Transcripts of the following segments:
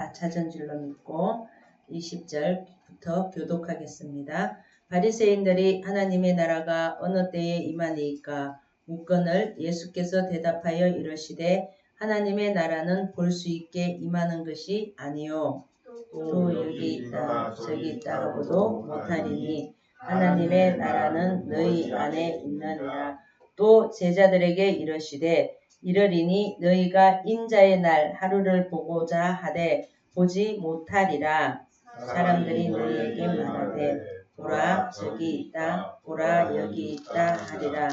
다 찾은 줄로 믿고 20절부터 교독하겠습니다. 바리새인들이 하나님의 나라가 어느 때에 임하니이까 묻거늘 예수께서 대답하여 이르시되 하나님의 나라는 볼 수 있게 임하는 것이 아니요 또 여기 있다 저기 있다 하고도 못하리니 하나님의 나라는 너희 안에 있느니라. 또 제자들에게 이르시되 이르리니 너희가 인자의 날 하루를 보고자 하되 보지 못하리라. 사람들이 너희에게 말하되 보라 저기 있다 보라 여기 있다 하리라.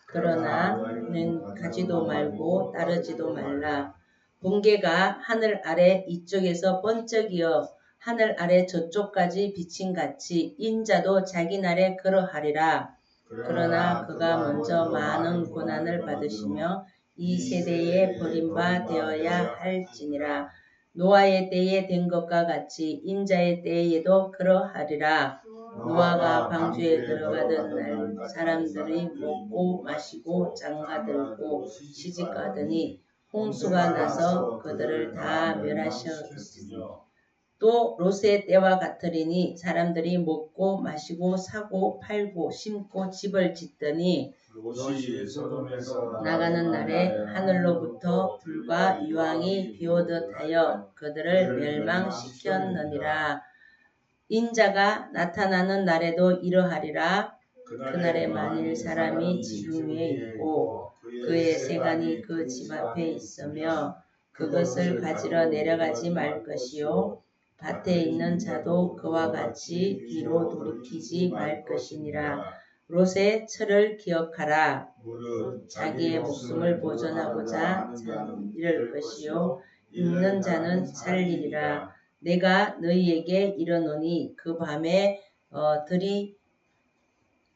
그러나 는 가지도 말고 따르지도 말라. 번개가 하늘 아래 이쪽에서 번쩍이어 하늘 아래 저쪽까지 비친 같이 인자도 자기 날에 그러하리라. 그러나 그가 먼저 많은 고난을 받으시며 이 세대에 버림바 되어야 할지니라. 노아의 때에 된 것과 같이 인자의 때에도 그러하리라. 노아가 방주에 들어가던 날 사람들이 먹고 마시고 장가들고 시집가더니 홍수가 나서 그들을 다 멸하셨으니 또 롯의 때와 같으리니 사람들이 먹고 마시고 사고 팔고 심고 집을 짓더니 나가는 날에 하늘로부터 불과 유황이 비오듯 하여 그들을 멸망시켰느니라. 인자가 나타나는 날에도 이러하리라. 그날에 만일 사람이 지붕 위에 있고 그의 세간이 그 집 앞에 있으며 그것을 가지러 내려가지 말 것이요 밭에 있는 자도 그와 같이 뒤로 돌이키지 말 것이니라. 롯의 철을 기억하라. 자기의 목숨을 보존하고자 이럴 것이요 읽는 자는 살리리라. 내가 너희에게 이르노니 그 밤에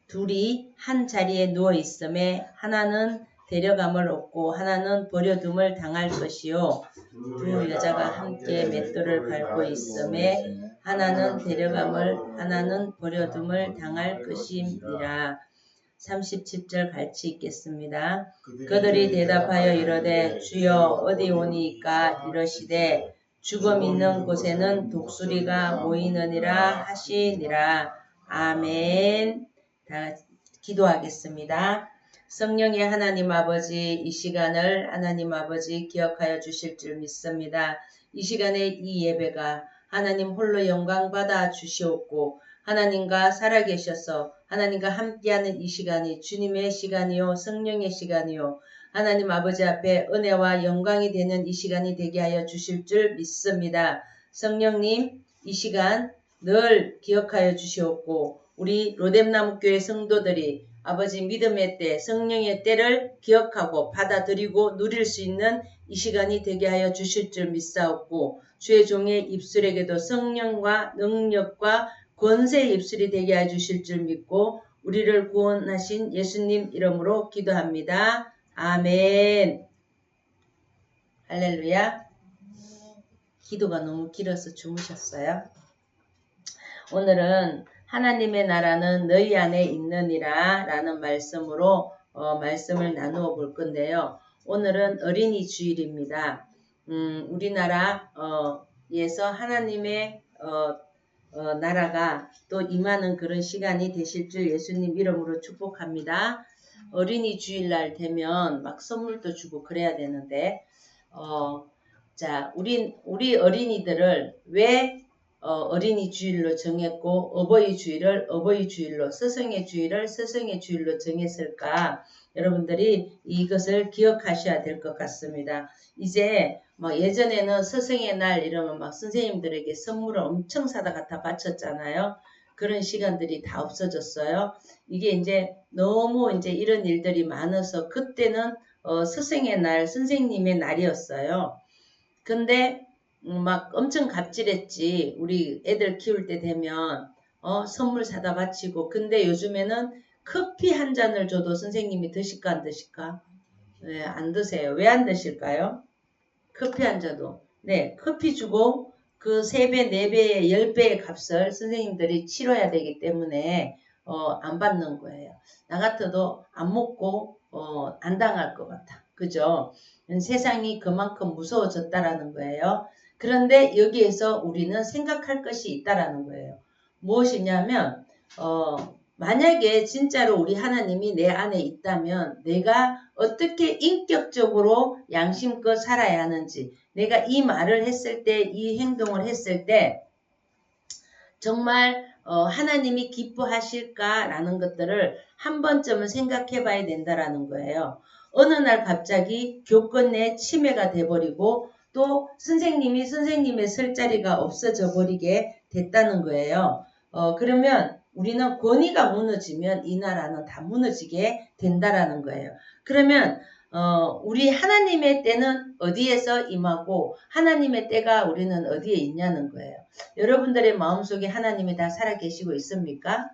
둘이 한 자리에 누워 있음에 하나는 데려감을 얻고 하나는 버려둠을 당할 것이요 두 여자가 함께 맷돌을 밟고 있음에 하나는 데려감을 하나는 버려둠을 당할 것이니라. 37절 같이 읽겠습니다. 그들이 대답하여 이르되 주여 어디 오니이까 이르시되 죽음 있는 곳에는 독수리가 모이느니라 하시니라. 아멘. 다 기도하겠습니다. 성령의 하나님 아버지, 이 시간을 하나님 아버지 기억하여 주실 줄 믿습니다. 이 시간에 이 예배가 하나님 홀로 영광 받아 주시옵고 하나님과 살아계셔서 하나님과 함께하는 이 시간이 주님의 시간이요 성령의 시간이요 하나님 아버지 앞에 은혜와 영광이 되는 이 시간이 되게 하여 주실 줄 믿습니다. 성령님 이 시간 늘 기억하여 주시옵고 우리 로뎀나무교회 성도들이 아버지 믿음의 때 성령의 때를 기억하고 받아들이고 누릴 수 있는 이 시간이 되게 하여 주실 줄 믿사옵고 주의 종의 입술에게도 성령과 능력과 권세의 입술이 되게 해주실 줄 믿고 우리를 구원하신 예수님 이름으로 기도합니다. 아멘. 할렐루야. 기도가 너무 길어서 주무셨어요. 오늘은 하나님의 나라는 너희 안에 있느니라 라는 말씀으로 말씀을 나누어 볼 건데요. 오늘은 어린이 주일입니다. 우리나라에서 하나님의 나라가 또 임하는 그런 시간이 되실 줄 예수님 이름으로 축복합니다. 어린이 주일날 되면 막 선물도 주고 그래야 되는데 자 우리 어린이들을 왜 어린이 주일로 정했고 어버이 주일을 어버이 주일로 스승의 주일을 스승의 주일로 정했을까? 여러분들이 이것을 기억하셔야 될 것 같습니다. 이제 예전에는 스승의 날 이러면 막 선생님들에게 선물을 엄청 사다 갖다 바쳤잖아요. 그런 시간들이 다 없어졌어요. 이게 이제 너무 이제 이런 일들이 많아서 그때는 스승의 날, 선생님의 날이었어요. 근데 막 엄청 갑질했지. 우리 애들 키울 때 되면 선물 사다 바치고. 근데 요즘에는 커피 한 잔을 줘도 선생님이 드실까 안 드실까? 네, 안 드세요. 왜 안 드실까요? 커피 한 잔도. 네, 커피 주고 그 3배, 4배의 10배의 값을 선생님들이 치러야 되기 때문에 안 받는 거예요. 나 같아도 안 먹고 안 당할 것 같아. 그죠? 세상이 그만큼 무서워졌다라는 거예요. 그런데 여기에서 우리는 생각할 것이 있다라는 거예요. 무엇이냐면 만약에 진짜로 우리 하나님이 내 안에 있다면 내가 어떻게 인격적으로 양심껏 살아야 하는지, 내가 이 말을 했을 때, 이 행동을 했을 때 정말 하나님이 기뻐하실까라는 것들을 한 번쯤은 생각해 봐야 된다라는 거예요. 어느 날 갑자기 교권 내 침해가 돼버리고 또 선생님이 선생님의 설 자리가 없어져 버리게 됐다는 거예요. 그러면 우리는 권위가 무너지면 이 나라는 다 무너지게 된다라는 거예요. 그러면 우리 하나님의 때는 어디에서 임하고 하나님의 때가 우리는 어디에 있냐는 거예요. 여러분들의 마음속에 하나님이 다 살아계시고 있습니까?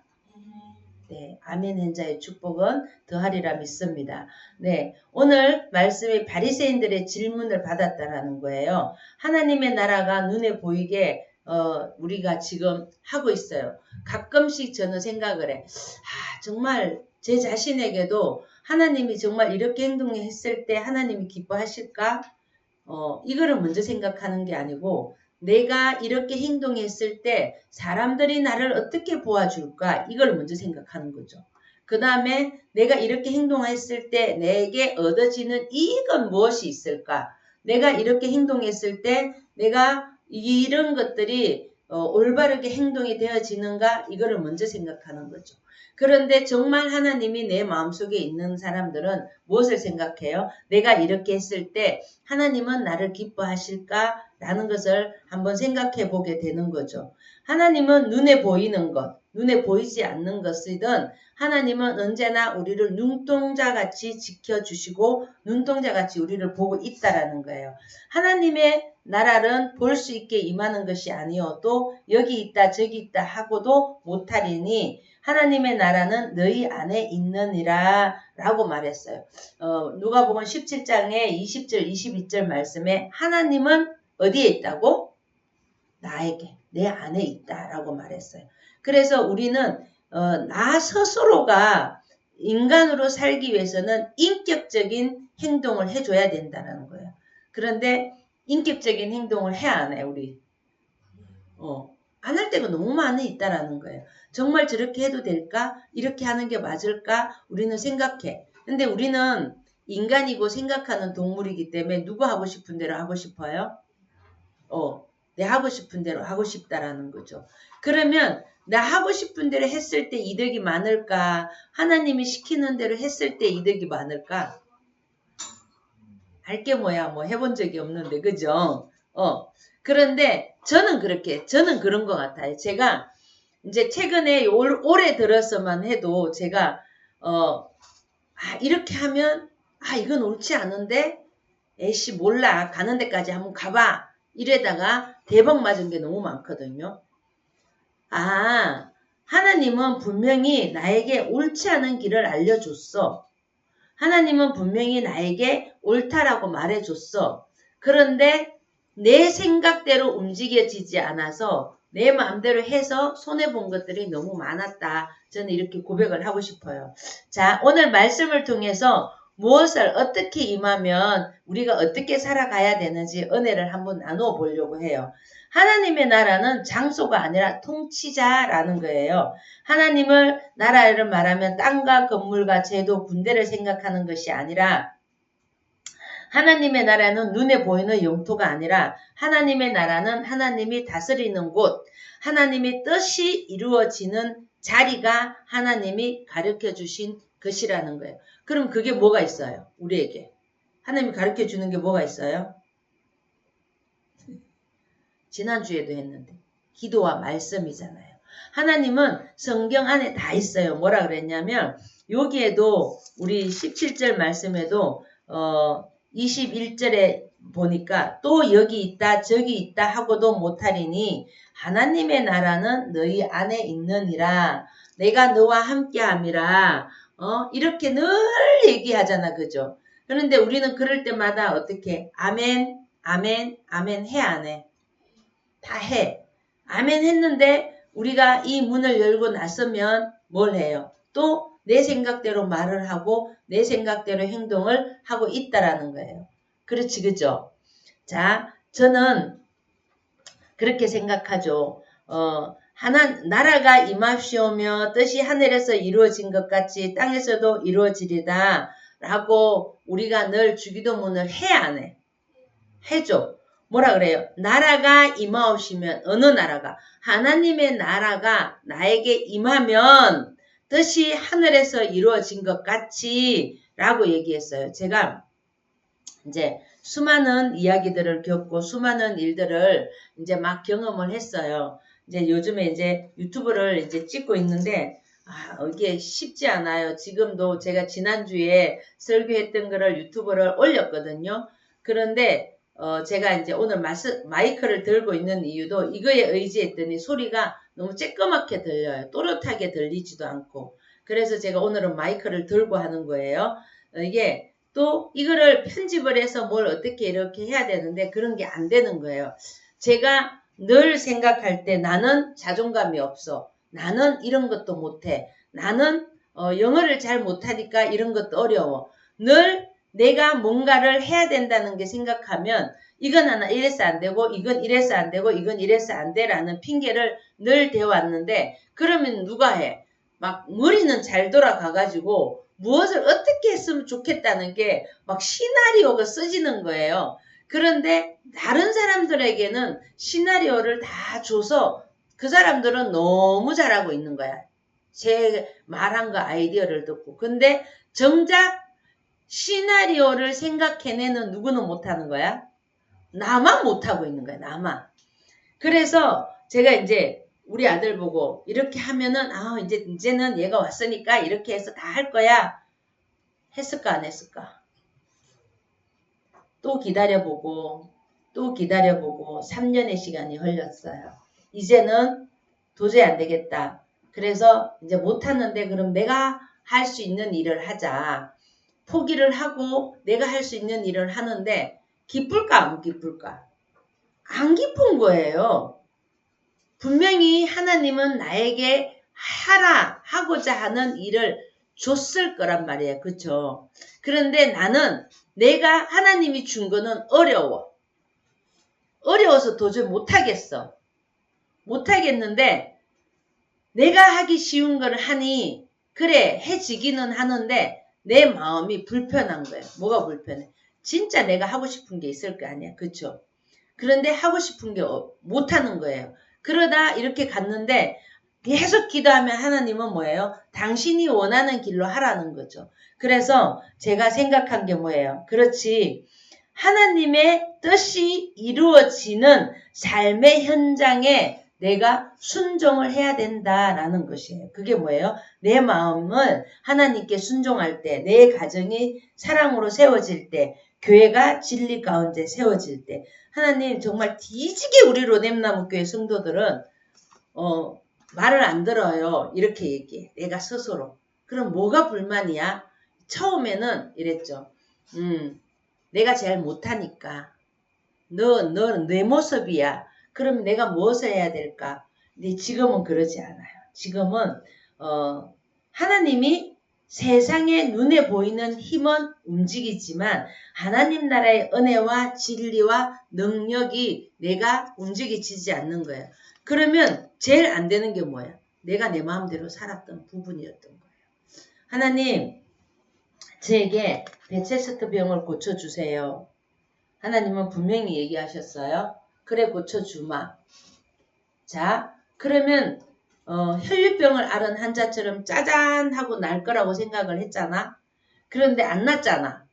네, 아멘 현자의 축복은 더하리라 믿습니다. 네, 오늘 말씀이 바리새인들의 질문을 받았다라는 거예요. 하나님의 나라가 눈에 보이게 우리가 지금 하고 있어요. 가끔씩 저는 생각을 해. 정말 제 자신에게도 하나님이 정말 이렇게 행동했을 때 하나님이 기뻐하실까? 이거를 먼저 생각하는 게 아니고 내가 이렇게 행동했을 때 사람들이 나를 어떻게 보아줄까? 이걸 먼저 생각하는 거죠. 그 다음에 내가 이렇게 행동했을 때 내게 얻어지는 이익은 무엇이 있을까? 내가 이렇게 행동했을 때 내가 이런 것들이 올바르게 행동이 되어지는가? 이거를 먼저 생각하는 거죠. 그런데 정말 하나님이 내 마음속에 있는 사람들은 무엇을 생각해요? 내가 이렇게 했을 때 하나님은 나를 기뻐하실까? 라는 것을 한번 생각해 보게 되는 거죠. 하나님은 눈에 보이는 것, 눈에 보이지 않는 것이든 하나님은 언제나 우리를 눈동자같이 지켜주시고 눈동자같이 우리를 보고 있다라는 거예요. 하나님의 나라는 볼 수 있게 임하는 것이 아니어도 여기 있다 저기 있다 하고도 못하리니 하나님의 나라는 너희 안에 있느니라 라고 말했어요. 누가복음 17장에 20절 22절 말씀에 하나님은 어디에 있다고? 나에게 내 안에 있다라고 말했어요. 그래서 우리는 나 스스로가 인간으로 살기 위해서는 인격적인 행동을 해줘야 된다는 거예요. 그런데 인격적인 행동을 해야 하네 우리. 안 할 때가 너무 많이 있다라는 거예요. 정말 저렇게 해도 될까? 이렇게 하는 게 맞을까? 우리는 생각해. 근데 우리는 인간이고 생각하는 동물이기 때문에 누구 하고 싶은 대로 하고 싶어요? 내 하고 싶은 대로 하고 싶다라는 거죠. 그러면 나 하고 싶은 대로 했을 때 이득이 많을까? 하나님이 시키는 대로 했을 때 이득이 많을까? 할 게 뭐야? 뭐 해본 적이 없는데, 그죠? 그런데 저는 그런 것 같아요. 제가 이제 최근에 올해 들어서만 해도 제가, 이렇게 하면, 이건 옳지 않은데, 에이씨, 몰라. 가는 데까지 한번 가봐. 이래다가 대박 맞은 게 너무 많거든요. 하나님은 분명히 나에게 옳지 않은 길을 알려줬어. 하나님은 분명히 나에게 옳다라고 말해줬어. 그런데 내 생각대로 움직여지지 않아서 내 마음대로 해서 손해본 것들이 너무 많았다. 저는 이렇게 고백을 하고 싶어요. 자, 오늘 말씀을 통해서 무엇을 어떻게 임하면 우리가 어떻게 살아가야 되는지 은혜를 한번 나누어 보려고 해요. 하나님의 나라는 장소가 아니라 통치자라는 거예요. 하나님을 나라를 말하면 땅과 건물과 제도, 군대를 생각하는 것이 아니라 하나님의 나라는 눈에 보이는 영토가 아니라 하나님의 나라는 하나님이 다스리는 곳, 하나님의 뜻이 이루어지는 자리가 하나님이 가르쳐 주신 것이라는 거예요. 그럼 그게 뭐가 있어요? 우리에게. 하나님이 가르쳐 주는 게 뭐가 있어요? 지난주에도 했는데 기도와 말씀이잖아요. 하나님은 성경 안에 다 있어요. 뭐라 그랬냐면 여기에도 우리 17절 말씀에도 21절에 보니까 또 여기 있다 저기 있다 하고도 못하리니 하나님의 나라는 너희 안에 있느니라. 내가 너와 함께함이라. 이렇게 늘 얘기하잖아. 그죠? 그런데 우리는 그럴 때마다 어떻게 아멘 아멘 아멘 해 안 해? 다 해. 아멘 했는데 우리가 이 문을 열고 나서면 뭘 해요? 또 내 생각대로 말을 하고 내 생각대로 행동을 하고 있다라는 거예요. 그렇지, 그죠? 자, 저는 그렇게 생각하죠. 나라가 임합시오며 뜻이 하늘에서 이루어진 것 같이 땅에서도 이루어지리다 라고 우리가 늘 주기도문을 해 안 해? 해줘. 뭐라 그래요? 나라가 임하오시면 어느 나라가? 하나님의 나라가 나에게 임하면 뜻이 하늘에서 이루어진 것 같이 라고 얘기했어요. 제가 이제 수많은 이야기들을 겪고 수많은 일들을 이제 막 경험을 했어요. 이제 요즘에 이제 유튜브를 이제 찍고 있는데 이게 쉽지 않아요. 지금도 제가 지난주에 설교했던 거를 유튜브를 올렸거든요. 그런데 제가 이제 오늘 마이크를 들고 있는 이유도 이거에 의지했더니 소리가 너무 쬐끄맣게 들려요. 또렷하게 들리지도 않고. 그래서 제가 오늘은 마이크를 들고 하는 거예요. 이게 또 이거를 편집을 해서 뭘 어떻게 이렇게 해야 되는데 그런 게 안 되는 거예요. 제가 늘 생각할 때 나는 자존감이 없어. 나는 이런 것도 못해. 나는 영어를 잘 못하니까 이런 것도 어려워. 늘 내가 뭔가를 해야 된다는 게 생각하면 이건 하나 이래서 안 되고 이건 이래서 안 되고 이건 이래서 안 돼라는 핑계를 늘 대왔는데 그러면 누가 해? 막 머리는 잘 돌아가가지고 무엇을 어떻게 했으면 좋겠다는 게 막 시나리오가 써지는 거예요. 그런데 다른 사람들에게는 시나리오를 다 줘서 그 사람들은 너무 잘하고 있는 거야. 제 말한 거 아이디어를 듣고. 근데 정작 시나리오를 생각해내는 누구는 못하는 거야? 나만 못하고 있는 거야. 나만. 그래서 제가 이제 우리 아들 보고 이렇게 하면은 이제는 얘가 왔으니까 이렇게 해서 다 할 거야. 했을까 안 했을까? 또 기다려보고 3년의 시간이 흘렀어요. 이제는 도저히 안 되겠다. 그래서 이제 못하는데 그럼 내가 할 수 있는 일을 하자. 포기를 하고 내가 할 수 있는 일을 하는데 기쁠까 안 기쁠까? 안 기쁜 거예요. 분명히 하나님은 나에게 하고자 하는 일을 줬을 거란 말이에요. 그쵸? 그런데 나는 내가 하나님이 준 거는 어려워. 어려워서 도저히 못하겠어. 못하겠는데 내가 하기 쉬운 걸 하니 그래 해지기는 하는데 내 마음이 불편한 거예요. 뭐가 불편해? 진짜 내가 하고 싶은 게 있을 거 아니야. 그쵸? 그런데 하고 싶은 게 못하는 거예요. 그러다 이렇게 갔는데 계속 기도하면 하나님은 뭐예요? 당신이 원하는 길로 하라는 거죠. 그래서 제가 생각한 게 뭐예요? 그렇지. 하나님의 뜻이 이루어지는 삶의 현장에 내가 순종을 해야 된다라는 것이에요. 그게 뭐예요? 내 마음을 하나님께 순종할 때, 내 가정이 사랑으로 세워질 때, 교회가 진리 가운데 세워질 때, 하나님 정말 뒤지게 우리 로뎀나무교회 성도들은 말을 안 들어요. 이렇게 얘기해. 내가 스스로. 그럼 뭐가 불만이야? 처음에는 이랬죠. 내가 제일 못하니까. 너는 내 모습이야. 그럼 내가 무엇을 해야 될까? 근데 지금은 그러지 않아요. 지금은 하나님이 세상의 눈에 보이는 힘은 움직이지만 하나님 나라의 은혜와 진리와 능력이 내가 움직이지지 않는 거예요. 그러면 제일 안 되는 게 뭐야? 내가 내 마음대로 살았던 부분이었던 거예요. 하나님, 저에게 베체스트 병을 고쳐주세요. 하나님은 분명히 얘기하셨어요. 그래 고쳐주마. 자, 그러면 혈류병을 앓은 환자처럼 짜잔 하고 날 거라고 생각을 했잖아. 그런데 안 났잖아.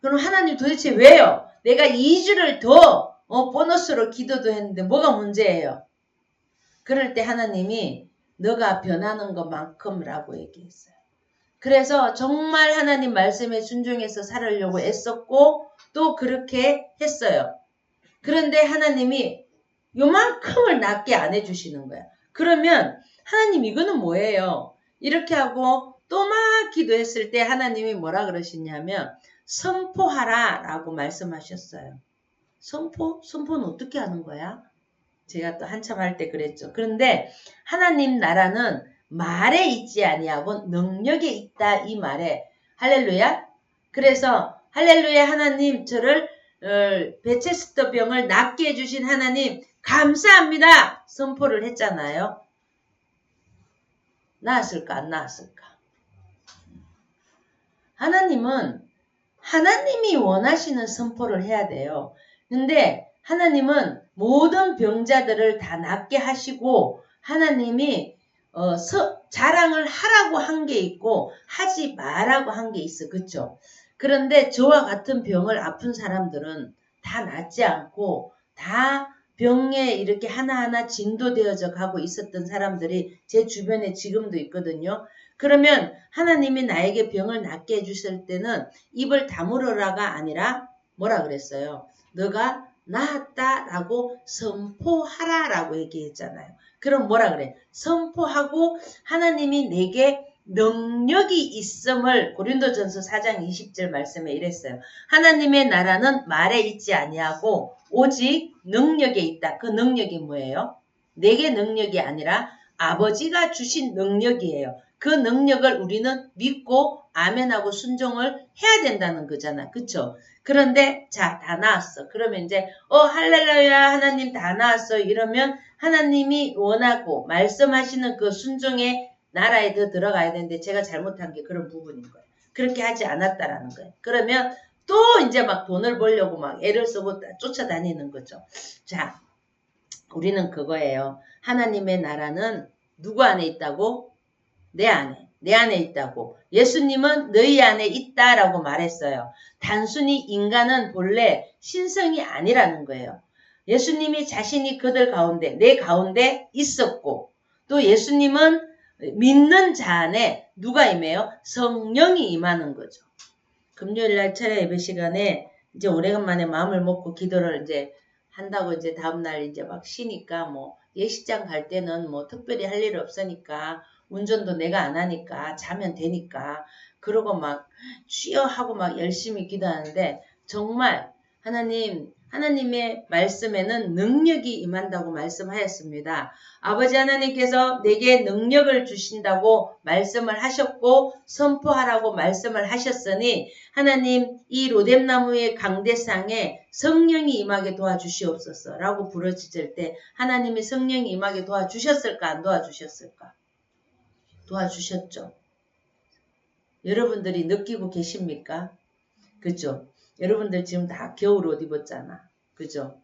그럼 하나님 도대체 왜요? 내가 2주를 더 보너스로 기도도 했는데 뭐가 문제예요? 그럴 때 하나님이 너가 변하는 것만큼 라고 얘기했어요. 그래서 정말 하나님 말씀에 순종해서 살으려고 애썼고 또 그렇게 했어요. 그런데 하나님이 요만큼을 낫게 안 해주시는 거야. 그러면 하나님 이거는 뭐예요? 이렇게 하고 또 막 기도했을 때 하나님이 뭐라 그러시냐면 선포하라 라고 말씀하셨어요. 선포는 어떻게 하는 거야? 제가 또 한참 할 때 그랬죠. 그런데 하나님 나라는 말에 있지 아니하고 능력에 있다 이 말에 할렐루야. 그래서 할렐루야 하나님 저를 베체스터 병을 낫게 해주신 하나님 감사합니다. 선포를 했잖아요. 나았을까 안 나았을까? 하나님은 하나님이 원하시는 선포를 해야 돼요. 근데 하나님은 모든 병자들을 다 낫게 하시고 하나님이 자랑을 하라고 한 게 있고 하지 말라고 한 게 있어. 그쵸? 그런데 저와 같은 병을 아픈 사람들은 다 낫지 않고 다 병에 이렇게 하나하나 진도되어져 가고 있었던 사람들이 제 주변에 지금도 있거든요. 그러면 하나님이 나에게 병을 낫게 해주실 때는 입을 다물어라가 아니라 뭐라 그랬어요? 너가 나았다라고 선포하라라고 얘기했잖아요. 그럼 뭐라 그래? 선포하고 하나님이 내게 능력이 있음을 고린도전서 4장 20절 말씀에 이랬어요. 하나님의 나라는 말에 있지 아니하고 오직 능력에 있다. 그 능력이 뭐예요? 내게 능력이 아니라 아버지가 주신 능력이에요. 그 능력을 우리는 믿고 아멘하고 순종을 해야 된다는 거잖아. 그쵸? 그런데 자, 다 나왔어. 그러면 이제 할렐루야 하나님 다 나왔어. 이러면 하나님이 원하고 말씀하시는 그 순종의 나라에 더 들어가야 되는데 제가 잘못한 게 그런 부분인 거예요. 그렇게 하지 않았다라는 거예요. 그러면 또 이제 막 돈을 벌려고 막 애를 쓰고 쫓아다니는 거죠. 자, 우리는 그거예요. 하나님의 나라는 누구 안에 있다고? 내 안에 있다고. 예수님은 너희 안에 있다라고 말했어요. 단순히 인간은 본래 신성이 아니라는 거예요. 예수님이 자신이 그들 가운데, 내 가운데 있었고, 또 예수님은 믿는 자 안에 누가 임해요? 성령이 임하는 거죠. 금요일날 철야 예배 시간에 이제 오래간만에 마음을 먹고 기도를 이제 한다고 이제 다음날 이제 막 쉬니까 뭐 예식장 갈 때는 뭐 특별히 할 일 없으니까 운전도 내가 안 하니까 자면 되니까 그러고 막 쉬어 하고 막 열심히 기도하는데 정말 하나님의 말씀에는 능력이 임한다고 말씀하였습니다. 아버지 하나님께서 내게 능력을 주신다고 말씀을 하셨고 선포하라고 말씀을 하셨으니 하나님 이 로뎀나무의 강대상에 성령이 임하게 도와주시옵소서 라고 부르짖을 때 하나님이 성령이 임하게 도와주셨을까 안 도와주셨을까? 도와주셨죠. 여러분들이 느끼고 계십니까? 그죠? 여러분들 지금 다 겨울 옷 입었잖아. 그죠?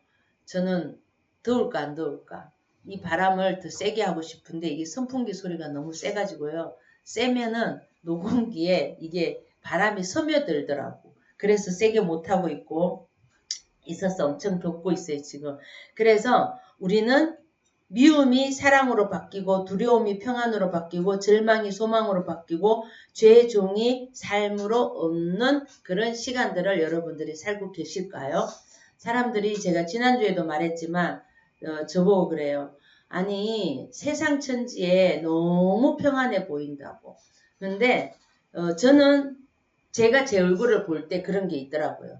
저는 더울까 안 더울까? 이 바람을 더 세게 하고 싶은데 이게 선풍기 소리가 너무 세가지고요. 세면은 녹음기에 이게 바람이 스며들더라고. 그래서 세게 못하고 있어서 엄청 덥고 있어요, 지금. 그래서 우리는 미움이 사랑으로 바뀌고 두려움이 평안으로 바뀌고 절망이 소망으로 바뀌고 죄의 종이 삶으로 없는 그런 시간들을 여러분들이 살고 계실까요? 사람들이 제가 지난주에도 말했지만 저보고 그래요. 아니 세상 천지에 너무 평안해 보인다고. 근데 저는 제가 제 얼굴을 볼 때 그런 게 있더라고요.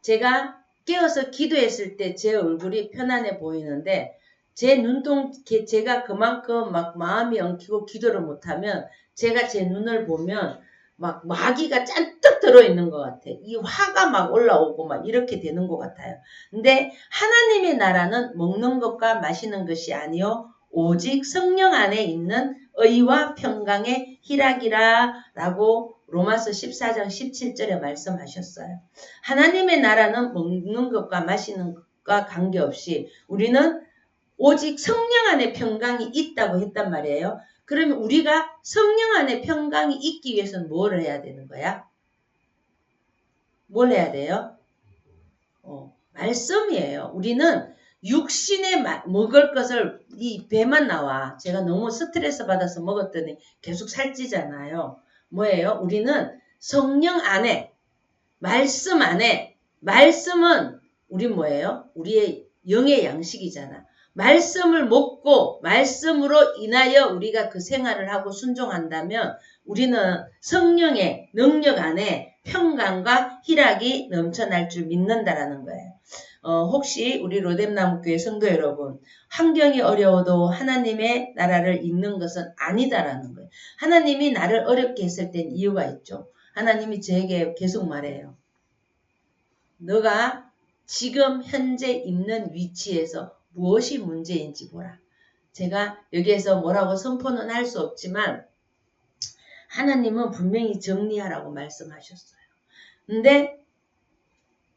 제가 깨어서 기도했을 때 제 얼굴이 편안해 보이는데 제가 그만큼 막 마음이 엉키고 기도를 못하면 제가 제 눈을 보면 막 마귀가 잔뜩 들어있는 것 같아. 이 화가 막 올라오고 막 이렇게 되는 것 같아요. 근데 하나님의 나라는 먹는 것과 마시는 것이 아니요 오직 성령 안에 있는 의와 평강의 희락이라 라고 로마서 14장 17절에 말씀하셨어요. 하나님의 나라는 먹는 것과 마시는 것과 관계없이 우리는 오직 성령 안에 평강이 있다고 했단 말이에요. 그러면 우리가 성령 안에 평강이 있기 위해서는 뭘 해야 되는 거야? 뭘 해야 돼요? 말씀이에요. 우리는 육신에 먹을 것을 이 배만 나와. 제가 너무 스트레스 받아서 먹었더니 계속 살찌잖아요. 뭐예요? 우리는 성령 안에 말씀 안에 말씀은 우리 뭐예요? 우리의 영의 양식이잖아. 말씀을 먹고 말씀으로 인하여 우리가 그 생활을 하고 순종한다면 우리는 성령의 능력 안에 평강과 희락이 넘쳐날 줄 믿는다라는 거예요. 혹시 우리 로뎀나무교회 성도 여러분 환경이 어려워도 하나님의 나라를 잇는 것은 아니다라는 거예요. 하나님이 나를 어렵게 했을 땐 이유가 있죠. 하나님이 저에게 계속 말해요. 너가 지금 현재 있는 위치에서 무엇이 문제인지 보라. 제가 여기에서 뭐라고 선포는 할 수 없지만 하나님은 분명히 정리하라고 말씀하셨어요. 근데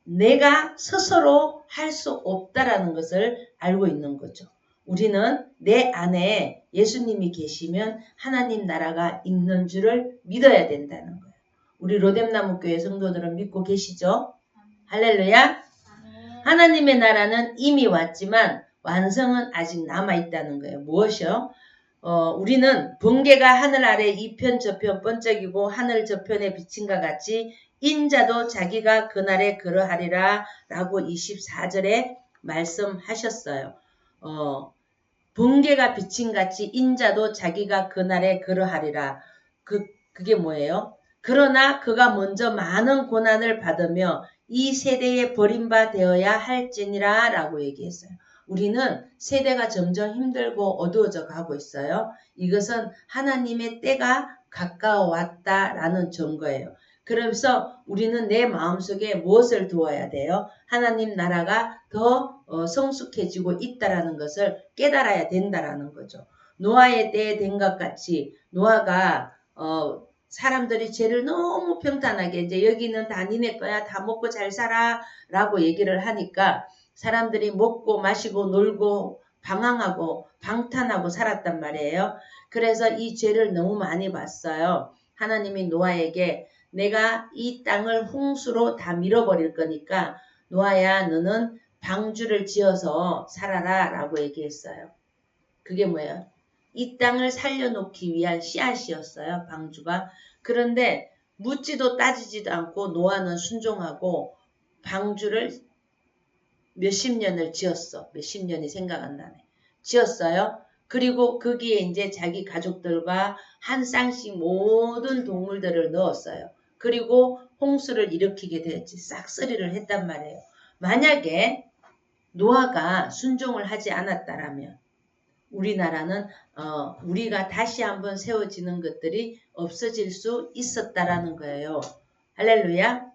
내가 스스로 할 수 없다라는 것을 알고 있는 거죠. 우리는 내 안에 예수님이 계시면 하나님 나라가 있는 줄을 믿어야 된다는 거예요. 우리 로뎀나무교회 성도들은 믿고 계시죠? 할렐루야. 하나님의 나라는 이미 왔지만 완성은 아직 남아있다는 거예요. 무엇이요? 우리는 번개가 하늘 아래 이편 저편 번쩍이고 하늘 저편에 비친과 같이 인자도 자기가 그날에 그러하리라 라고 24절에 말씀하셨어요. 번개가 비친같이 인자도 자기가 그날에 그러하리라. 그게 뭐예요? 그러나 그가 먼저 많은 고난을 받으며 이 세대에 버림바 되어야 할지니라 라고 얘기했어요. 우리는 세대가 점점 힘들고 어두워져 가고 있어요. 이것은 하나님의 때가 가까워 왔다라는 증거예요. 그래서 우리는 내 마음속에 무엇을 두어야 돼요? 하나님 나라가 더 성숙해지고 있다라는 것을 깨달아야 된다라는 거죠. 노아의 때에 된 것 같이 노아가 사람들이 죄를 너무 평탄하게 이제 여기는 다 니네 거야 다 먹고 잘 살아 라고 얘기를 하니까 사람들이 먹고 마시고 놀고 방황하고 방탄하고 살았단 말이에요. 그래서 이 죄를 너무 많이 봤어요. 하나님이 노아에게 내가 이 땅을 홍수로 다 밀어버릴 거니까 노아야 너는 방주를 지어서 살아라 라고 얘기했어요. 그게 뭐예요? 이 땅을 살려놓기 위한 씨앗이었어요. 방주가. 그런데 묻지도 따지지도 않고 노아는 순종하고 방주를 몇십 년을 지었어. 몇십 년이 생각 안 나네. 지었어요. 그리고 거기에 이제 자기 가족들과 한 쌍씩 모든 동물들을 넣었어요. 그리고 홍수를 일으키게 되었지. 싹쓸이를 했단 말이에요. 만약에 노아가 순종을 하지 않았다라면 우리나라는 우리가 다시 한번 세워지는 것들이 없어질 수 있었다라는 거예요. 할렐루야.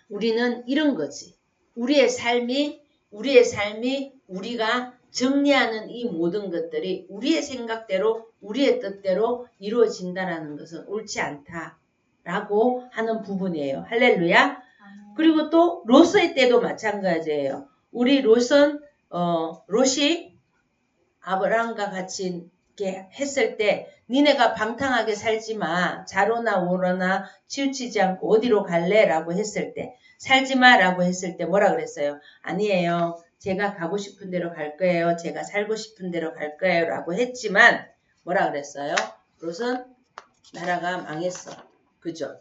우리는 이런 거지. 우리의 삶이 우리가 정리하는 이 모든 것들이 우리의 생각대로 우리의 뜻대로 이루어진다라는 것은 옳지 않다라고 하는 부분이에요. 할렐루야. 그리고 또 롯의 때도 마찬가지예요. 우리 롯은 롯이 아브라함과 같이 이렇게 했을 때 니네가 방탕하게 살지 마. 자로나 오로나 치우치지 않고 어디로 갈래? 라고 했을 때 살지 마 라고 했을 때 뭐라 그랬어요? 아니에요. 제가 가고 싶은 대로 갈 거예요. 제가 살고 싶은 대로 갈 거예요. 라고 했지만 뭐라 그랬어요? 롯은 나라가 망했어. 그죠?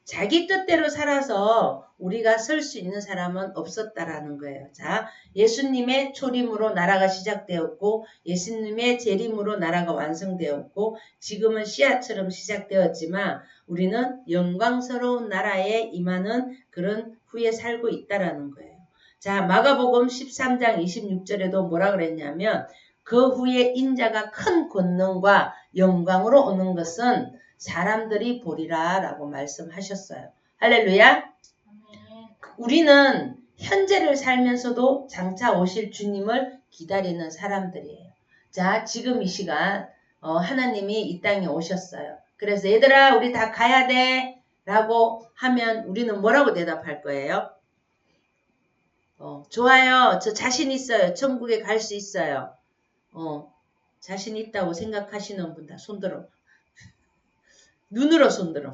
자기 뜻대로 살아서 우리가 설 수 있는 사람은 없었다라는 거예요. 자, 예수님의 초림으로 나라가 시작되었고 예수님의 재림으로 나라가 완성되었고 지금은 씨앗처럼 시작되었지만 우리는 영광스러운 나라에 임하는 그런 후에 살고 있다라는 거예요. 자, 마가복음 13장 26절에도 뭐라 그랬냐면 그 후에 인자가 큰 권능과 영광으로 오는 것은 사람들이 보리라 라고 말씀하셨어요. 할렐루야. 우리는 현재를 살면서도 장차 오실 주님을 기다리는 사람들이에요. 자, 지금 이 시간 하나님이 이 땅에 오셨어요. 그래서 얘들아 우리 다 가야 돼 라고 하면 우리는 뭐라고 대답할 거예요? 좋아요. 저 자신 있어요. 천국에 갈 수 있어요. 자신 있다고 생각하시는 분 다 손들어. 눈으로 손들어.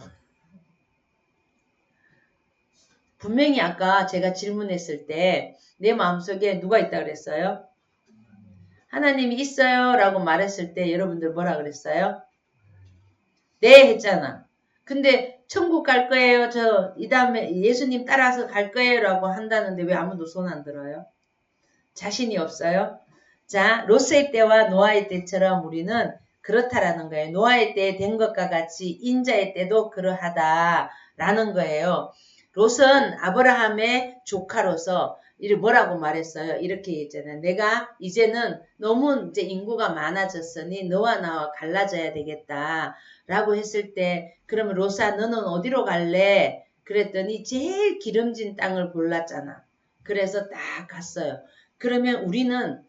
분명히 아까 제가 질문했을 때 내 마음속에 누가 있다 그랬어요? 하나님이 있어요 라고 말했을 때 여러분들 뭐라 그랬어요? 네 했잖아. 근데 천국 갈 거예요. 이 다음에 예수님 따라서 갈 거예요 라고 한다는데 왜 아무도 손 안 들어요? 자신이 없어요? 자, 롯의 때와 노아의 때처럼 우리는 그렇다라는 거예요. 노아의 때에 된 것과 같이 인자의 때도 그러하다라는 거예요. 롯은 아브라함의 조카로서 뭐라고 말했어요? 이렇게 했잖아요. 내가 이제는 너무 이제 인구가 많아졌으니 너와 나와 갈라져야 되겠다. 라고 했을 때 그러면 롯아 너는 어디로 갈래? 그랬더니 제일 기름진 땅을 골랐잖아. 그래서 딱 갔어요. 그러면 우리는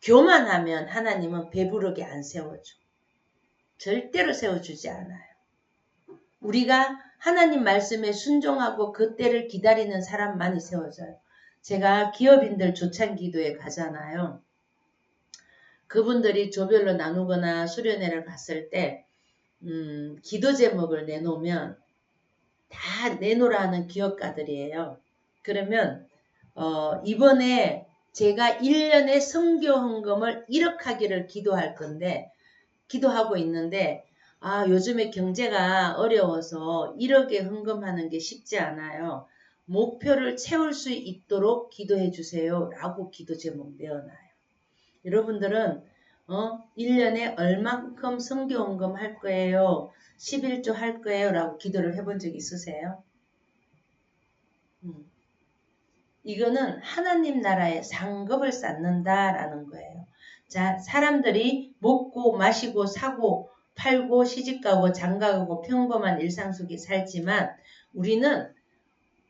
교만하면 하나님은 배부르게 안 세워줘. 절대로 세워주지 않아요. 우리가 하나님 말씀에 순종하고 그 때를 기다리는 사람만이 세워져요. 제가 기업인들 조찬기도에 가잖아요. 그분들이 조별로 나누거나 수련회를 갔을 때 기도 제목을 내놓으면 다 내놓으라 하는 기업가들이에요. 그러면 이번에 제가 1년에 선교 헌금을 1억 하기를 기도하고 있는데 요즘에 경제가 어려워서 1억에 헌금하는 게 쉽지 않아요. 목표를 채울 수 있도록 기도해 주세요. 라고 기도 제목 내어놔요. 여러분들은 1년에 얼만큼 선교 헌금 할 거예요? 11조 할 거예요? 라고 기도를 해본 적 있으세요? 이거는 하나님 나라의 상급을 쌓는다라는 거예요. 자, 사람들이 먹고 마시고 사고 팔고 시집가고 장가가고 평범한 일상 속에 살지만 우리는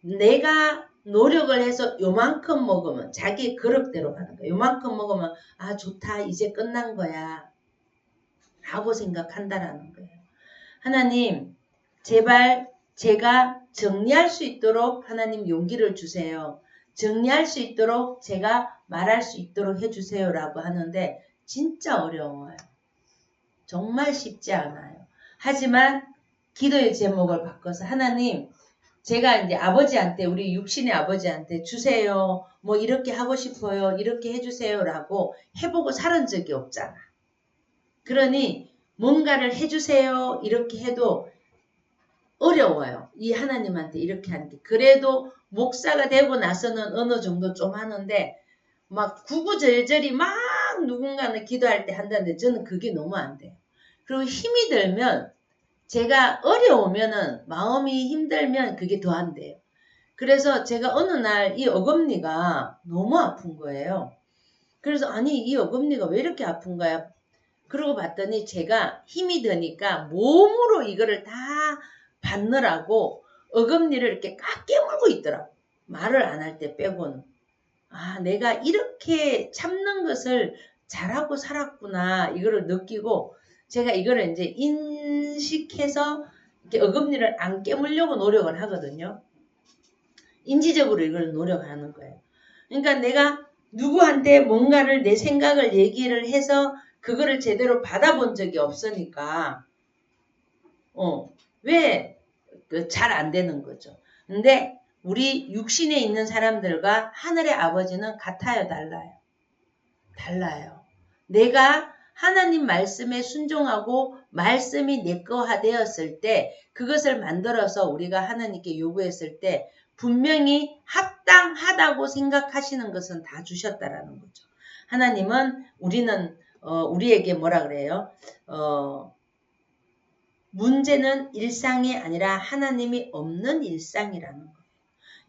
내가 노력을 해서 요만큼 먹으면 자기 그릇대로 가는 거야. 요만큼 먹으면 좋다 이제 끝난 거야 라고 생각한다라는 거예요. 하나님 제발 제가 정리할 수 있도록 하나님 용기를 주세요. 정리할 수 있도록 제가 말할 수 있도록 해주세요 라고 하는데 진짜 어려워요. 정말 쉽지 않아요. 하지만 기도의 제목을 바꿔서 하나님 제가 이제 아버지한테 우리 육신의 아버지한테 주세요. 뭐 이렇게 하고 싶어요. 이렇게 해주세요 라고 해보고 살은 적이 없잖아. 그러니 뭔가를 해주세요 이렇게 해도 어려워요. 이 하나님한테 이렇게 하는 게. 그래도 목사가 되고 나서는 어느 정도 좀 하는데 막 구구절절히 막 누군가는 기도할 때 한다는데 저는 그게 너무 안 돼요. 그리고 힘이 들면 제가 어려우면은 마음이 힘들면 그게 더 안 돼요. 그래서 제가 어느 날 이 어금니가 너무 아픈 거예요. 그래서 아니 이 어금니가 왜 이렇게 아픈 거야? 그러고 봤더니 제가 힘이 드니까 몸으로 이거를 다 받느라고 어금니를 이렇게 깨물고 있더라고. 말을 안 할 때 빼고는. 내가 이렇게 참는 것을 잘하고 살았구나. 이거를 느끼고 제가 이거를 이제 인식해서 이렇게 어금니를 안 깨물려고 노력을 하거든요. 인지적으로 이걸 노력하는 거예요. 그러니까 내가 누구한테 뭔가를 내 생각을 얘기를 해서 그거를 제대로 받아본 적이 없으니까 왜 잘 안 되는 거죠. 근데 우리 육신에 있는 사람들과 하늘의 아버지는 같아요, 달라요? 달라요. 내가 하나님 말씀에 순종하고 말씀이 내 거화 되었을 때 그것을 만들어서 우리가 하나님께 요구했을 때 분명히 합당하다고 생각하시는 것은 다 주셨다라는 거죠. 하나님은 우리에게 뭐라 그래요? 문제는 일상이 아니라 하나님이 없는 일상이라는 거예요.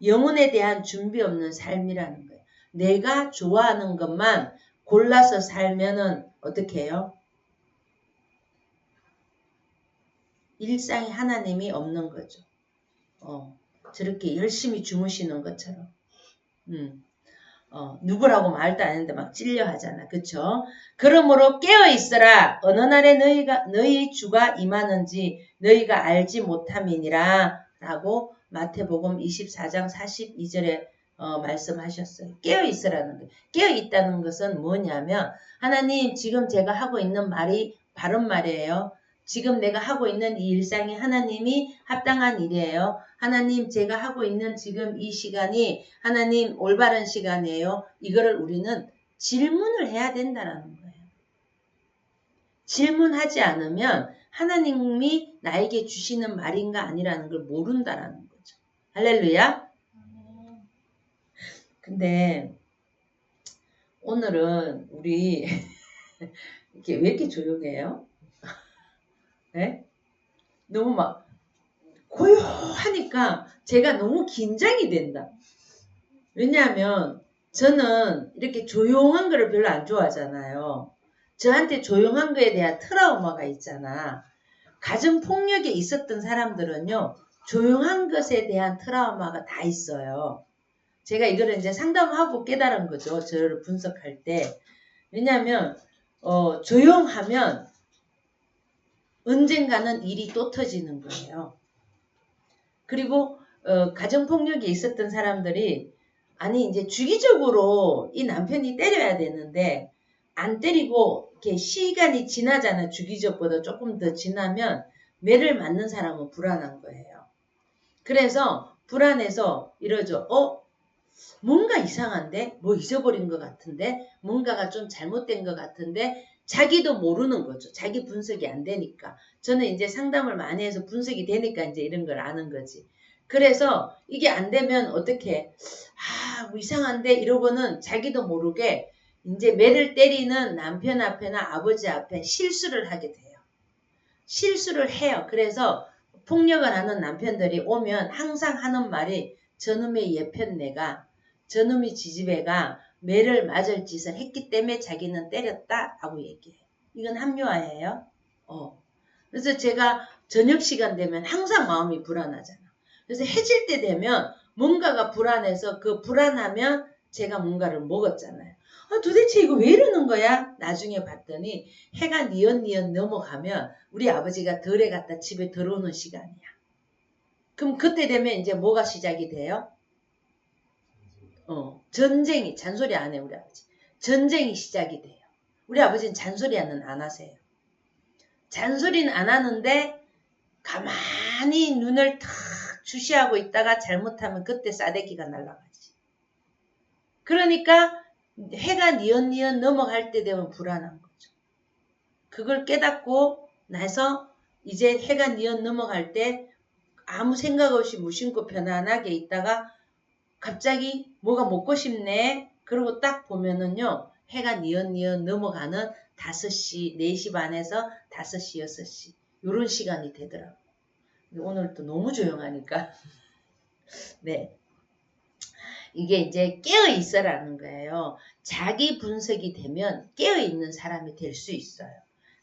영혼에 대한 준비 없는 삶이라는 거예요. 내가 좋아하는 것만 골라서 살면은 어떻게 해요? 일상에 하나님이 없는 거죠. 저렇게 열심히 주무시는 것처럼. 누구라고 말도 안 했는데 막 찔려 하잖아. 그쵸? 그러므로 깨어있어라. 어느 날에 너희 주가 임하는지 너희가 알지 못함이니라. 라고 마태복음 24장 42절에 말씀하셨어요. 깨어있으라는 거예요. 깨어있다는 것은 뭐냐면 하나님 지금 제가 하고 있는 말이 바른 말이에요. 지금 내가 하고 있는 이 일상이 하나님이 합당한 일이에요. 하나님 제가 하고 있는 지금 이 시간이 하나님 올바른 시간이에요. 이거를 우리는 질문을 해야 된다는 거예요. 질문하지 않으면 하나님이 나에게 주시는 말인가 아니라는 걸 모른다라는 거죠. 할렐루야. 근데 오늘은 우리 이렇게 왜 이렇게 조용해요? 네? 너무 막 고요하니까 제가 너무 긴장이 된다. 왜냐하면 저는 이렇게 조용한 거를 별로 안 좋아하잖아요. 저한테 조용한 거에 대한 트라우마가 있잖아. 가정폭력에 있었던 사람들은요. 조용한 것에 대한 트라우마가 다 있어요. 제가 이거를 이제 상담하고 깨달은 거죠. 저를 분석할 때. 왜냐하면 조용하면 언젠가는 일이 또 터지는 거예요. 그리고 가정폭력이 있었던 사람들이 아니 이제 주기적으로 이 남편이 때려야 되는데 안 때리고 이렇게 시간이 지나잖아. 주기적보다 조금 더 지나면 매를 맞는 사람은 불안한 거예요. 그래서 불안해서 이러죠. 뭔가 이상한데? 뭐 잊어버린 것 같은데? 뭔가가 좀 잘못된 것 같은데? 자기도 모르는 거죠. 자기 분석이 안 되니까. 저는 이제 상담을 많이 해서 분석이 되니까 이제 이런 걸 아는 거지. 그래서 이게 안 되면 어떻게, 뭐 이상한데? 이러고는 자기도 모르게 이제 매를 때리는 남편 앞에나 아버지 앞에 실수를 하게 돼요. 실수를 해요. 그래서 폭력을 하는 남편들이 오면 항상 하는 말이 저놈의 예편내가 저놈이 지지배가 매를 맞을 짓을 했기 때문에 자기는 때렸다 하고 얘기해요. 이건 합리화예요. 그래서 제가 저녁 시간 되면 항상 마음이 불안하잖아. 그래서 해질 때 되면 뭔가가 불안해서 그 불안하면 제가 뭔가를 먹었잖아요. 도대체 이거 왜 이러는 거야? 나중에 봤더니 해가 니언니언 넘어가면 우리 아버지가 덜에 갔다 집에 들어오는 시간이야. 그럼 그때 되면 이제 뭐가 시작이 돼요? 전쟁이, 잔소리 안 해, 우리 아버지. 전쟁이 시작이 돼요. 우리 아버지는 잔소리는 안 하세요. 잔소리는 안 하는데 가만히 눈을 탁 주시하고 있다가 잘못하면 그때 싸대기가 날아가지. 그러니까 해가 니언니언 넘어갈 때 되면 불안한 거죠. 그걸 깨닫고 나서 이제 해가 니언 넘어갈 때 아무 생각 없이 무심코 편안하게 있다가 갑자기 뭐가 먹고 싶네. 그러고 딱 보면은요. 해가 니언니언 넘어가는 5시, 4시 반에서 5시, 6시 요런 시간이 되더라고요. 오늘 또 너무 조용하니까. 네. 이게 이제 깨어있어라는 거예요. 자기 분석이 되면 깨어있는 사람이 될 수 있어요.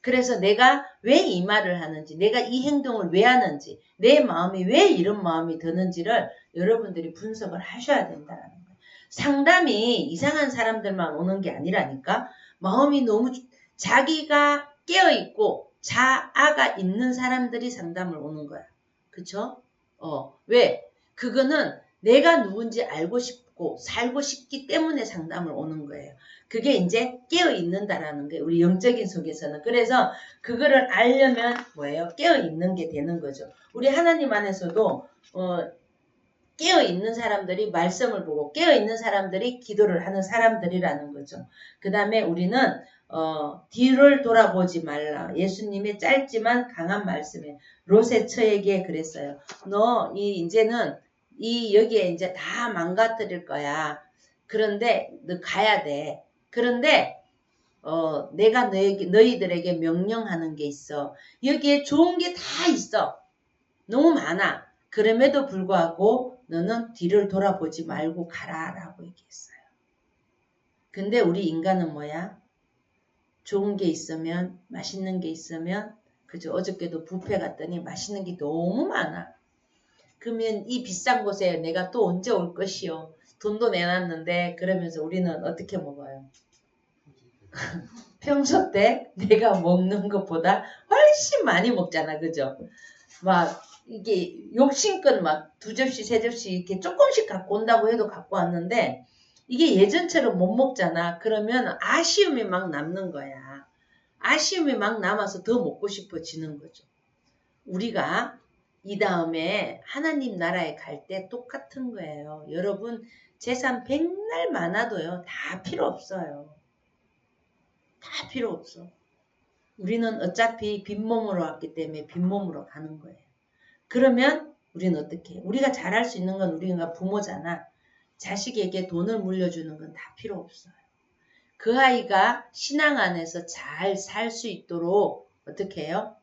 그래서 내가 왜 이 말을 하는지, 내가 이 행동을 왜 하는지, 내 마음이 왜 이런 마음이 드는지를 여러분들이 분석을 하셔야 된다는 거예요. 상담이 이상한 사람들만 오는 게 아니라니까. 마음이 너무 자기가 깨어있고 자아가 있는 사람들이 상담을 오는 거야. 그쵸? 왜? 그거는 내가 누군지 알고 싶고 살고 싶기 때문에 상담을 오는 거예요. 그게 이제 깨어있는다라는 거예요. 우리 영적인 속에서는. 그래서 그거를 알려면 뭐예요? 깨어있는 게 되는 거죠. 우리 하나님 안에서도 깨어있는 사람들이 말씀을 보고 깨어있는 사람들이 기도를 하는 사람들이라는 거죠. 그 다음에 우리는 뒤를 돌아보지 말라. 예수님의 짧지만 강한 말씀에 롯의 처에게 그랬어요. 너 이제는 여기에 이제 다 망가뜨릴 거야. 그런데 너 가야 돼. 그런데 내가 너희들에게 명령하는 게 있어. 여기에 좋은 게 다 있어. 너무 많아. 그럼에도 불구하고 너는 뒤를 돌아보지 말고 가라 라고 얘기했어요. 근데 우리 인간은 뭐야? 좋은 게 있으면, 맛있는 게 있으면, 그죠? 어저께도 뷔페 갔더니 맛있는 게 너무 많아. 그러면 이 비싼 곳에 내가 또 언제 올 것이요? 돈도 내놨는데 그러면서 우리는 어떻게 먹어요? 평소 때 내가 먹는 것보다 훨씬 많이 먹잖아. 그죠? 막 이게 욕심껏 막 2접시, 3접시 이렇게 조금씩 갖고 온다고 해도 갖고 왔는데 이게 예전처럼 못 먹잖아. 그러면 아쉬움이 막 남는 거야. 아쉬움이 막 남아서 더 먹고 싶어지는 거죠. 우리가 이 다음에 하나님 나라에 갈 때 똑같은 거예요. 여러분 재산 백날 많아도요. 다 필요 없어요. 다 필요 없어. 우리는 어차피 빈몸으로 왔기 때문에 빈몸으로 가는 거예요. 그러면 우리는 어떻게 해? 우리가 잘할 수 있는 건 우리가 부모잖아. 자식에게 돈을 물려주는 건 다 필요 없어요. 그 아이가 신앙 안에서 잘 살 수 있도록 어떻게 해요?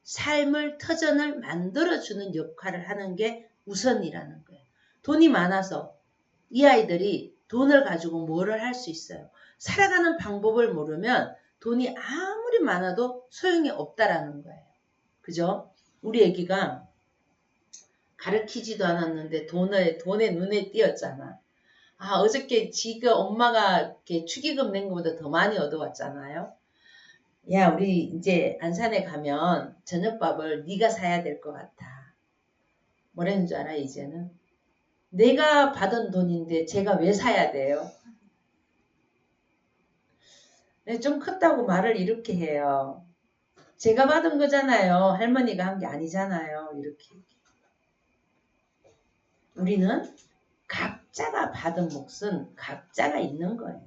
삶을 터전을 만들어주는 역할을 하는 게 우선이라는 거예요. 돈이 많아서 이 아이들이 돈을 가지고 뭐를 할 수 있어요. 살아가는 방법을 모르면 돈이 아무리 많아도 소용이 없다라는 거예요. 그죠? 우리 애기가 가르치지도 않았는데 돈에 눈에 띄었잖아. 아, 어저께 지가 엄마가 이렇게 축의금 낸 것보다 더 많이 얻어왔잖아요. 야, 우리 이제 안산에 가면 저녁밥을 네가 사야 될 것 같아. 뭐라는 줄 알아, 이제는? 내가 받은 돈인데 제가 왜 사야 돼요? 네, 좀 컸다고 말을 이렇게 해요. 제가 받은 거잖아요. 할머니가 한 게 아니잖아요. 이렇게. 우리는 각자가 받은 몫은 각자가 있는 거예요.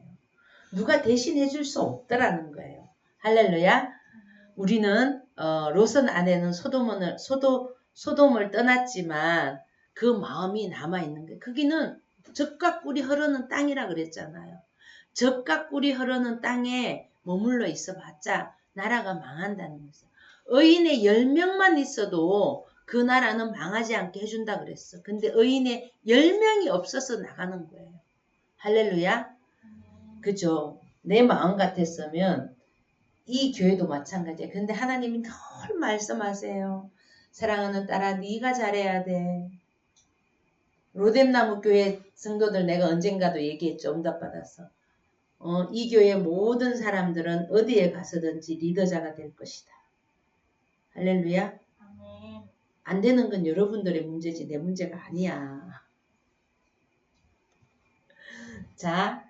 누가 대신해 줄 수 없더라는 거예요. 할렐루야. 우리는 로선 안에는 소돔을 떠났지만 그 마음이 남아있는 거예요. 거기는 젖과 꿀이 흐르는 땅이라 그랬잖아요. 젖과 꿀이 흐르는 땅에 머물러 있어봤자 나라가 망한다는 거죠. 의인의 10명만 있어도 그 나라는 망하지 않게 해준다 그랬어. 근데 의인의 10명이 없어서 나가는 거예요. 할렐루야. 그죠? 내 마음 같았으면 이 교회도 마찬가지야. 근데 하나님이 늘 말씀하세요. 사랑하는 딸아, 네가 잘해야 돼. 로뎀나무 교회 성도들 내가 언젠가도 얘기했죠. 응답받았어. 이 교회 모든 사람들은 어디에 가서든지 리더자가 될 것이다. 할렐루야. 안 되는 건 여러분들의 문제지 내 문제가 아니야. 자,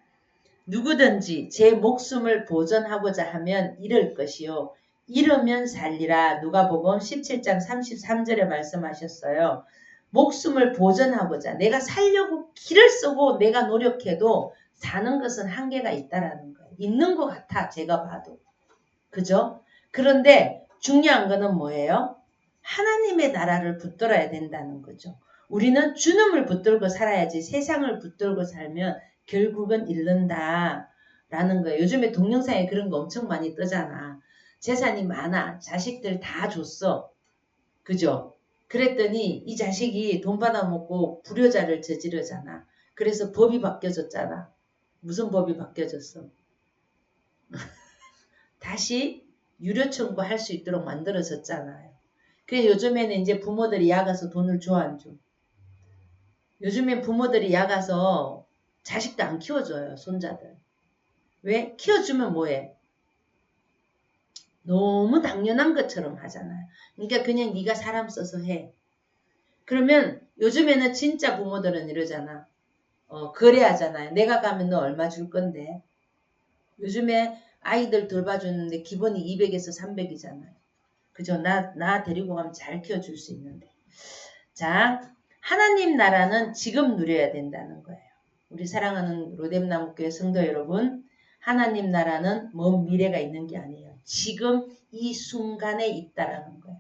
누구든지 제 목숨을 보존하고자 하면 잃을 것이요. 잃으면 살리라. 누가복음 17장 33절에 말씀하셨어요. 목숨을 보존하고자 내가 살려고 길을 쓰고 내가 노력해도 사는 것은 한계가 있다라는 거예요. 있는 것 같아 제가 봐도. 그죠? 그런데 중요한 거는 뭐예요? 하나님의 나라를 붙들어야 된다는 거죠. 우리는 주님을 붙들고 살아야지 세상을 붙들고 살면 결국은 잃는다라는 거예요. 요즘에 동영상에 그런 거 엄청 많이 뜨잖아. 재산이 많아. 자식들 다 줬어. 그죠? 그랬더니 이 자식이 돈 받아먹고 불효자를 저지르잖아. 그래서 법이 바뀌어졌잖아. 무슨 법이 바뀌어졌어? 다시 유료 청구할 수 있도록 만들어졌잖아요. 그래 요즘에는 이제 부모들이 야가서 돈을 줘 안 줘? 요즘엔 부모들이 야가서 자식도 안 키워줘요. 손자들. 왜? 키워주면 뭐해? 너무 당연한 것처럼 하잖아요. 그러니까 그냥 네가 사람 써서 해. 그러면 요즘에는 진짜 부모들은 이러잖아. 거래하잖아요. 내가 가면 너 얼마 줄 건데. 요즘에 아이들 돌봐주는데 기본이 200에서 300이잖아요. 그죠? 나 데리고 가면 잘 키워줄 수 있는데. 자, 하나님 나라는 지금 누려야 된다는 거예요. 우리 사랑하는 로뎀나무교회 성도 여러분, 하나님 나라는 먼 미래가 있는 게 아니에요. 지금 이 순간에 있다라는 거예요.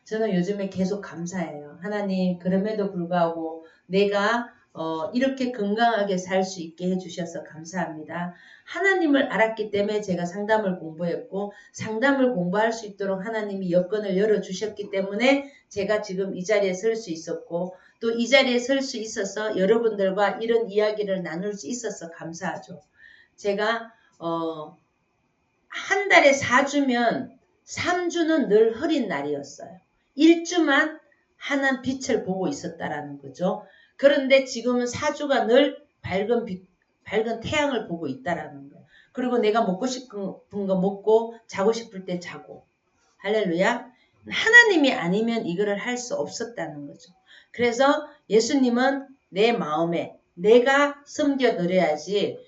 저는 요즘에 계속 감사해요. 하나님, 그럼에도 불구하고 내가 이렇게 건강하게 살 수 있게 해주셔서 감사합니다. 하나님을 알았기 때문에 제가 상담을 공부했고 상담을 공부할 수 있도록 하나님이 여건을 열어주셨기 때문에 제가 지금 이 자리에 설 수 있었고 또 이 자리에 설 수 있어서 여러분들과 이런 이야기를 나눌 수 있어서 감사하죠. 제가 한 달에 4주면 3주는 늘 흐린 날이었어요. 1주만 하나님 빛을 보고 있었다라는 거죠. 그런데 지금은 4주가 늘 밝은 태양을 보고 있다라는 거예요. 그리고 내가 먹고 싶은 거 먹고 자고 싶을 때 자고. 할렐루야. 하나님이 아니면 이거를 할 수 없었다는 거죠. 그래서 예수님은 내 마음에 내가 섬겨 드려야지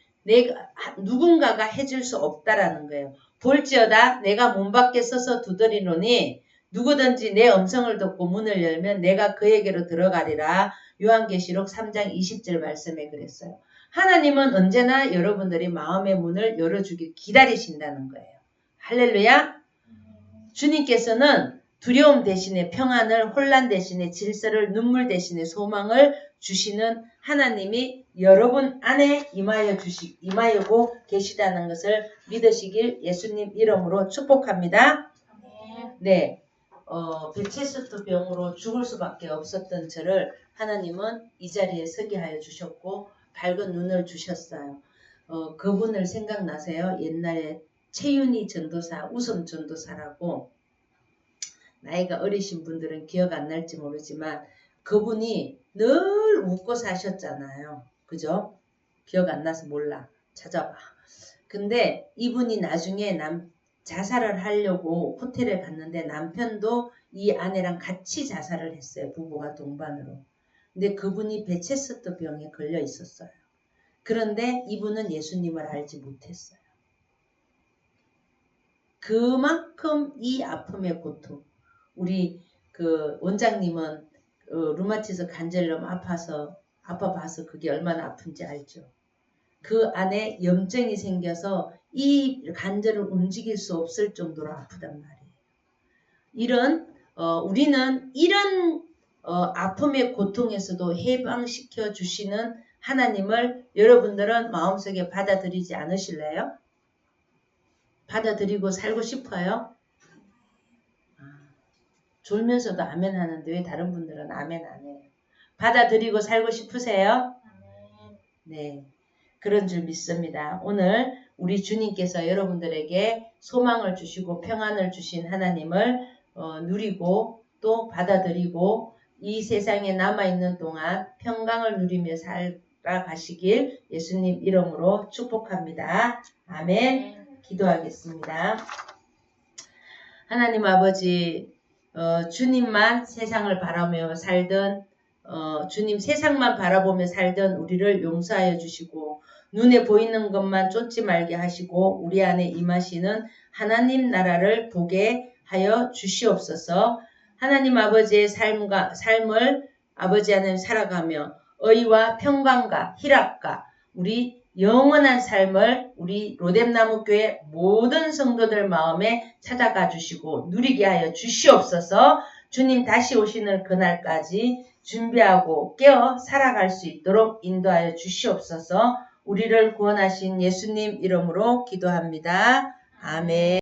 누군가가 해줄 수 없다라는 거예요. 볼지어다 내가 문 밖에 서서 두드리노니 누구든지 내 음성을 듣고 문을 열면 내가 그에게로 들어가리라. 요한계시록 3장 20절 말씀에 그랬어요. 하나님은 언제나 여러분들이 마음의 문을 열어주길 기다리신다는 거예요. 할렐루야. 주님께서는 두려움 대신에 평안을, 혼란 대신에 질서를, 눈물 대신에 소망을 주시는 하나님이 여러분 안에 임하여고 계시다는 것을 믿으시길 예수님 이름으로 축복합니다. 네, 베체스트 병으로 죽을 수밖에 없었던 저를 하나님은 이 자리에 서게 하여 주셨고 밝은 눈을 주셨어요. 그분을 생각나세요? 옛날에 최윤희 전도사, 웃음 전도사라고 나이가 어리신 분들은 기억 안 날지 모르지만 그분이 늘 웃고 사셨잖아요. 그죠? 기억 안 나서 몰라. 찾아봐. 근데 이분이 나중에 자살을 하려고 호텔에 갔는데 남편도 이 아내랑 같이 자살을 했어요. 부부가 동반으로. 근데 그분이 베체스터 병에 걸려 있었어요. 그런데 이분은 예수님을 알지 못했어요. 그만큼 이 아픔의 고통. 우리 그 원장님은 루마티스 관절염 아파봐서 그게 얼마나 아픈지 알죠. 그 안에 염증이 생겨서 이 관절을 움직일 수 없을 정도로 아프단 말이에요. 우리는 이런 아픔의 고통에서도 해방시켜 주시는 하나님을 여러분들은 마음속에 받아들이지 않으실래요? 받아들이고 살고 싶어요? 졸면서도 아멘 하는데 왜 다른 분들은 아멘 안 해요? 받아들이고 살고 싶으세요? 네. 그런 줄 믿습니다. 오늘 우리 주님께서 여러분들에게 소망을 주시고 평안을 주신 하나님을 누리고 또 받아들이고 이 세상에 남아있는 동안 평강을 누리며 살아가시길 예수님 이름으로 축복합니다. 아멘. 기도하겠습니다. 하나님 아버지, 주님만 세상을 바라며 살던 주님 세상만 바라보며 살던 우리를 용서하여 주시고 눈에 보이는 것만 쫓지 말게 하시고 우리 안에 임하시는 하나님 나라를 보게 하여 주시옵소서. 하나님 아버지의 삶을 아버지 하나님 살아가며 의와 평강과 희락과 우리 영원한 삶을 우리 로뎀나무교회 모든 성도들 마음에 찾아가 주시고 누리게 하여 주시옵소서. 주님 다시 오시는 그날까지 준비하고 깨어 살아갈 수 있도록 인도하여 주시옵소서. 우리를 구원하신 예수님 이름으로 기도합니다. 아멘.